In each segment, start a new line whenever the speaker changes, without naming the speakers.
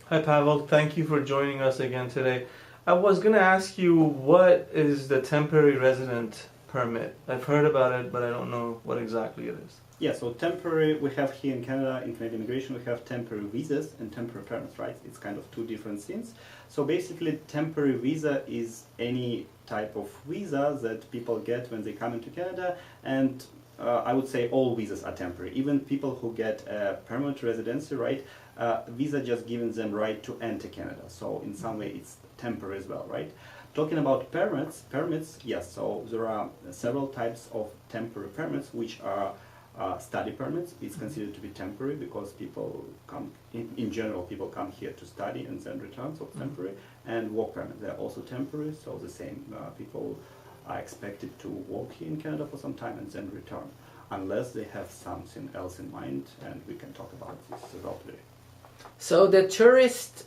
Hi Pavel, thank you for joining us again today. I was going to ask you, what is the temporary resident permit? I've heard about it, but I don't know what exactly it is.
Yeah, so temporary, we have here in Canada, in Canadian immigration, we have temporary visas and temporary permits, right? It's kind of two different things. So basically, temporary visa is any type of visa that people get when they come into Canada, and I would say all visas are temporary. Even people who get a permanent residency, right? Visa just giving them right to enter Canada. So in some way, it's temporary as well, right? Talking about permits, yes. So there are several types of temporary permits, which are study permits. It's considered to be temporary because people come, in general, people come here to study and then return, so temporary. And work permits, they're also temporary, so the same. People are expected to work here in Canada for some time and then return, unless they have something else in mind, and we can talk about this as well today.
So the tourist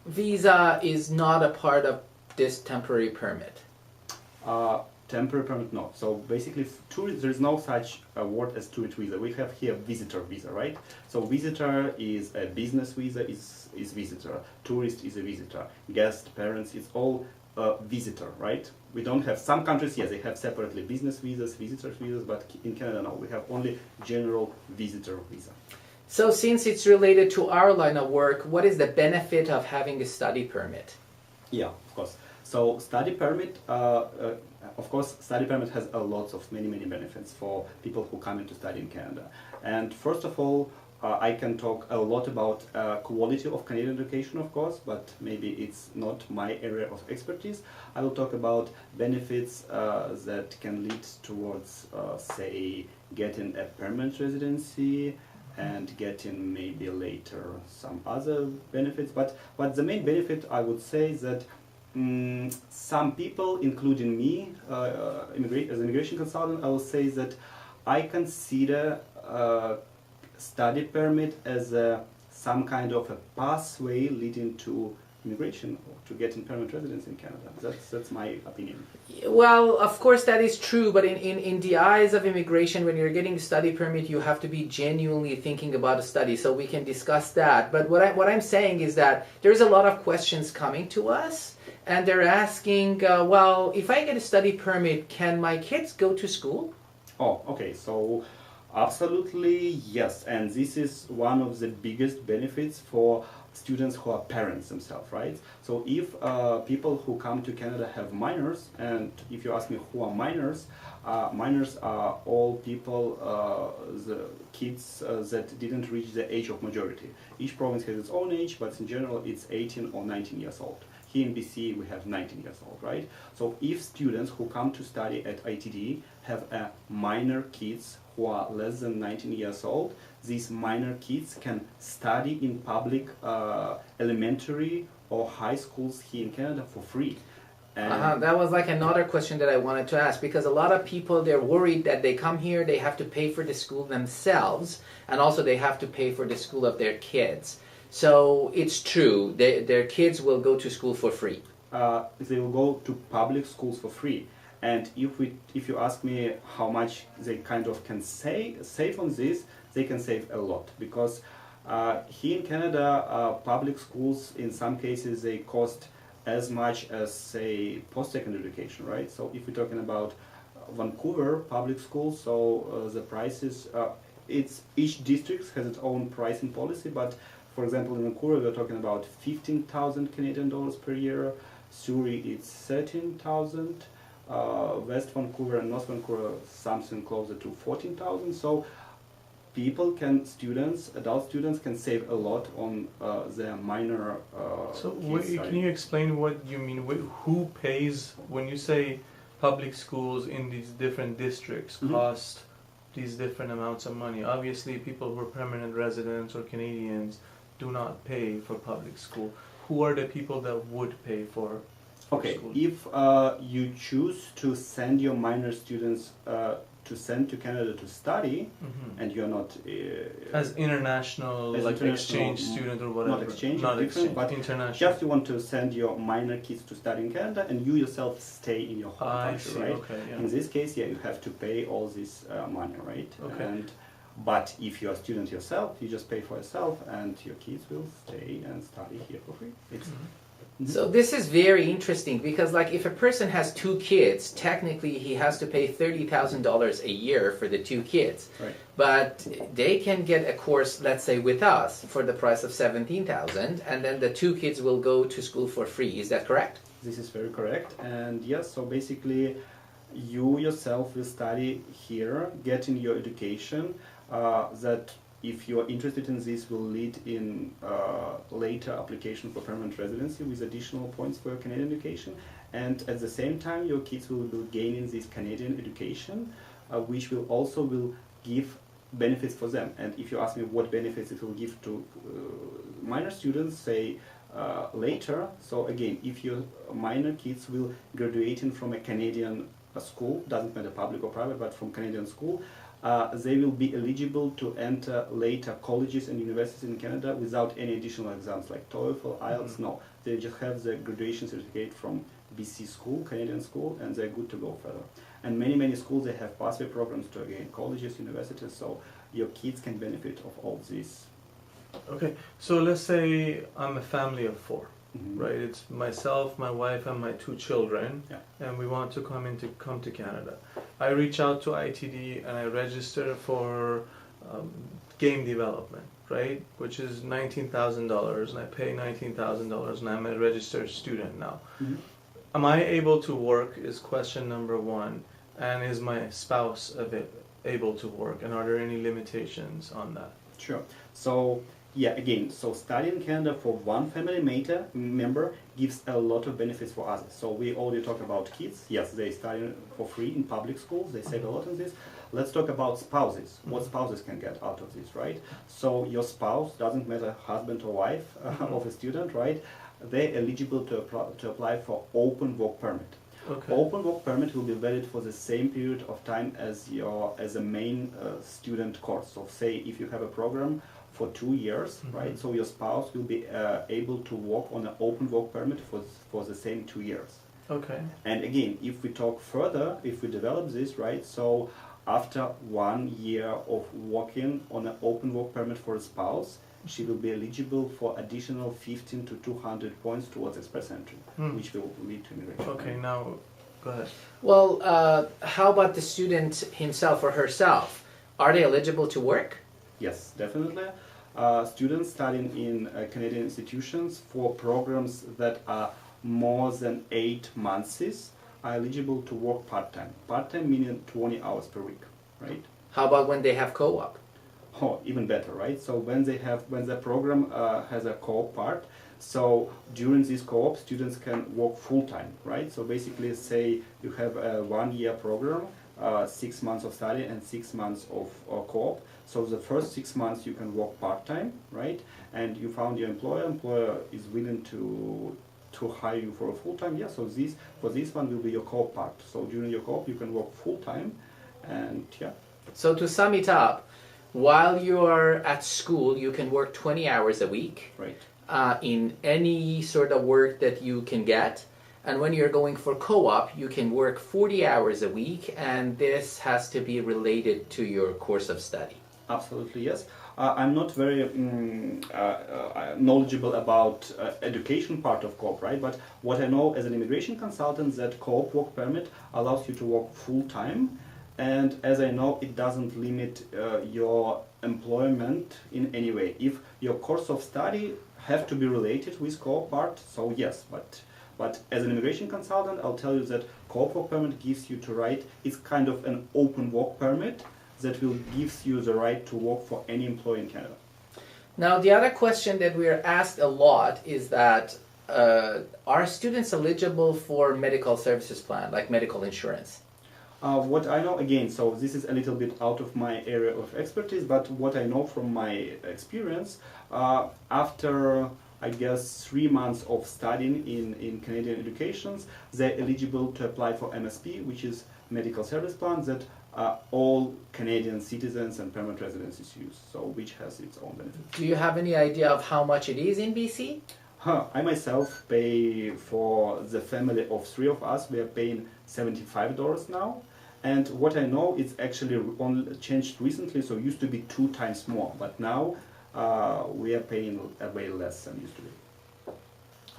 visa is not a part of this temporary permit?
Temporary permit, no. So basically, there is no such a word as tourist visa. We have here visitor visa, right? So visitor is a business visa, is visitor. Tourist is a visitor. Guest, parents, it's all visitor, right? We don't have, some countries, yes, they have separately business visas, visitor visas, but in Canada, no. We have only general visitor visa.
So since it's related to our line of work, what is the benefit of having a study permit?
Yeah, of course. So study permit, of course, study permit has a lot of many benefits for people who come in to study in Canada. And first of all, I can talk a lot about quality of Canadian education, of course, but maybe it's not my area of expertise. I will talk about benefits that can lead towards, say, getting a permanent residency and getting maybe later some other benefits. But the main benefit, I would say, is that some people, including me, as an immigration consultant, I will say that I consider study permit as some kind of a pathway leading to immigration or to getting permanent residence in Canada. That's my opinion.
Well, of course that is true, but in the eyes of immigration, when you're getting a study permit, you have to be genuinely thinking about a study, so we can discuss that. But what I'm saying is that there's a lot of questions coming to us, and they're asking, well, if I get a study permit, can my kids go to school?
Oh, okay, so absolutely yes, and this is one of the biggest benefits for students who are parents themselves, right? So if people who come to Canada have minors, and if you ask me who are minors, minors are all people, the kids that didn't reach the age of majority. Each province has its own age, but in general it's 18 or 19 years old. Here in BC we have 19 years old, right? So if students who come to study at ITD have minor kids who are less than 19 years old, these minor kids can study in public elementary or high schools here in Canada for free.
That was like another question that I wanted to ask, because a lot of people, they're worried that they come here, they have to pay for the school themselves, and also they have to pay for the school of their kids. So it's true, their kids will go to school for free.
They will go to public schools for free. And if you ask me how much they kind of can save on this, they can save a lot, because here in Canada, public schools in some cases they cost as much as, say, post-secondary education, right? So if we're talking about Vancouver public schools, so the prices, each district has its own pricing policy, but for example in Vancouver we're talking about 15,000 Canadian dollars per year. Surrey it's 13,000. West Vancouver and North Vancouver something closer to 14,000. So adult students can save a lot on their minor
So
kids.
can you explain what you mean? Who pays, when you say public schools in these different districts cost these different amounts of money? Obviously people who are permanent residents or Canadians do not pay for public school. Who are the people that would pay for
Okay,
school?
if you choose to send your minor students to send to Canada to study, and you're not
as international,
as
like
international,
exchange student or whatever.
not exchange,
not
different,
exchange,
but
international.
just you want to send your minor kids to study in Canada, and you yourself stay in your home
I
country,
see.
right?
Okay, yeah.
In this case, yeah, you have to pay all this money, right?
Okay.
And But if you're a student yourself, you just pay for yourself, and your kids will stay and study here for free.
So this is very interesting because, like, if a person has 2 kids, technically he has to pay $30,000 a year for the 2 kids.
Right.
But they can get a course, let's say, with us for the price of $17,000, and then the 2 kids will go to school for free. Is that correct?
This is very correct. And yes, so basically, you yourself will study here, getting your education. That, if you are interested in this, will lead in later application for permanent residency with additional points for your Canadian education. And at the same time, your kids will be gaining this Canadian education, which will also give benefits for them. And if you ask me what benefits it will give to minor students, say later, so again, if your minor kids will graduating from a Canadian school, doesn't matter public or private, but from Canadian school, they will be eligible to enter later colleges and universities in Canada without any additional exams like TOEFL, IELTS. No, they just have the graduation certificate from BC school, Canadian school, and they're good to go further. And many schools, they have pathway programs to, again, colleges, universities, so your kids can benefit of all this.
Okay, so let's say I'm a family of 4.
Mhm.
Right, it's myself, my wife, and my 2 children,
Yeah.
and we want to come to Canada. I reach out to ITD and I register for game development, right, which is $19,000, and I pay $19,000, and I'm a registered student now.
Mhm.
Am I able to work? Is question number 1, and is my spouse able to work, and are there any limitations on that?
Sure. So, yeah, again, so studying in Canada for one family member gives a lot of benefits for others. So we already talked about kids. Yes, they study for free in public schools. They save a lot on this. Let's talk about spouses. What spouses can get out of this, right? So your spouse, doesn't matter husband or wife of a student, right? They're eligible to apply for open work permit.
Okay.
Open work permit will be valid for the same period of time as a main student course. So say if you have a program for 2 years, right? So your spouse will be able to work on an open work permit for the same 2 years.
Okay.
And again, if we talk further, if we develop this, right? So after 1 year of working on an open work permit for a spouse, she will be eligible for additional 15 to 200 points towards express entry, which will lead to immigration.
Okay, now go ahead.
Well, how about the student himself or herself? Are they eligible to work?
Yes, definitely. Students studying in Canadian institutions for programs that are more than 8 months are eligible to work part-time. Part-time meaning 20 hours per week, right?
How about when they have co-op?
Oh, even better, right? So when the program has a co-op part, so during this co-op, students can work full-time, right? So basically, say you have a 1-year program, 6 months of study and 6 months of co-op. So the first 6 months you can work part-time, right? And you found your employer is willing to hire you for a full-time. Yeah, so for this one will be your co-op part. So during your co-op you can work full-time, and yeah.
So to sum it up, while you're at school, you can work 20 hours a week,
Right.
In any sort of work that you can get. And when you're going for co-op, you can work 40 hours a week, and this has to be related to your course of study.
Absolutely, yes. I'm not very knowledgeable about education part of co-op, right? But what I know as an immigration consultant, that co-op work permit allows you to work full-time. And as I know, it doesn't limit your employment in any way. If your course of study have to be related with co-op part, so yes, but as an immigration consultant, I'll tell you that co-op work permit gives you to write, it's kind of an open work permit that will gives you the right to work for any employer in Canada.
Now, the other question that we're asked a lot is that are students eligible for medical services plan, like medical insurance?
What I know, again, so this is a little bit out of my area of expertise, but what I know from my experience, after, I guess, 3 months of studying in Canadian educations, they're eligible to apply for MSP, which is medical service plan that all Canadian citizens and permanent residents use, so which has its own benefits.
Do you have any idea of how much it is in BC?
I myself pay for the family of 3 of us, we are paying $75 now. And what I know is actually only changed recently, so it used to be 2 times more, but now we are paying way less than used to be.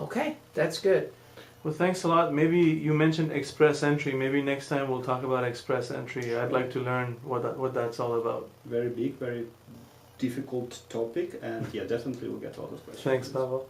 Okay, that's good.
Well, thanks a lot. Maybe you mentioned express entry. Maybe next time we'll talk about express entry. I'd like to learn what that's all about.
Very big, very difficult topic, and yeah, definitely we'll get all those questions.
Thanks, Pavel.